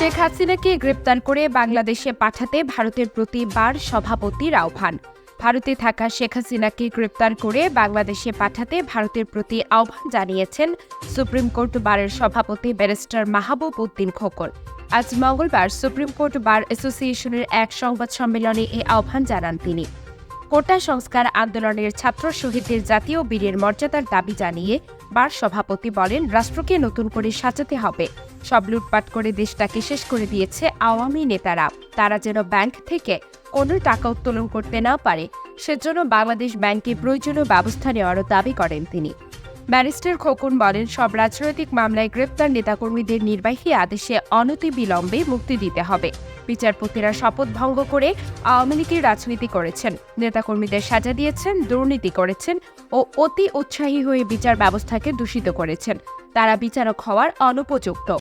শেখ হাসিনাকে গ্রেপ্তার করে বাংলাদেশে পাঠাতে ভারতের প্রতি বার সভাপতির আহ্বান। ভারতে থাকা শেখ হাসিনাকে গ্রেপ্তার করে বাংলাদেশে পাঠাতে ভারতের প্রতি আহ্বান জানিয়েছেন সুপ্রিম কোর্ট বারের সভাপতি ব্যারিস্টার মাহবুব উদ্দিন খোকন। আজ মঙ্গলবার সুপ্রিম কোর্ট বার অ্যাসোসিয়েশনের এক সংবাদ সম্মেলনে এই আহ্বান জানান তিনি। কোটা সংস্কার আন্দোলনের ছাত্র শহীদদের জাতীয় বীরের মর্যাদার দাবি জানিয়ে বার সভাপতি বলেন, রাষ্ট্রকে নতুন করে সাজাতে হবে। সব লুটপাট করে দেশটাকে শেষ করে দিয়েছে আওয়ামী নেতারা। তারা যেন ব্যাংক থেকে কোনো টাকা উত্তোলন করতে না পারে, সেজন্য বাংলাদেশ ব্যাংকে প্রয়োজনীয় ব্যবস্থা নেওয়ারও দাবি করেন তিনি। ব্যারিস্টার খোকন বলেন, সব রাজনৈতিক মামলায় গ্রেপ্তার নেতাকর্মীদের নির্বাহী আদেশে অনতিবিলম্বে মুক্তি দিতে হবে। বিচারপতিরা শপথ ভঙ্গ করে আওয়ামী লীগের রাজনীতি করেছেন, নেতাকর্মীদের সাজা দিয়েছেন, দুর্নীতি করেছেন ও অতি উৎসাহী হয়ে বিচার ব্যবস্থাকে দূষিত করেছেন। তারা বিচারক হওয়ার অনুপযুক্ত।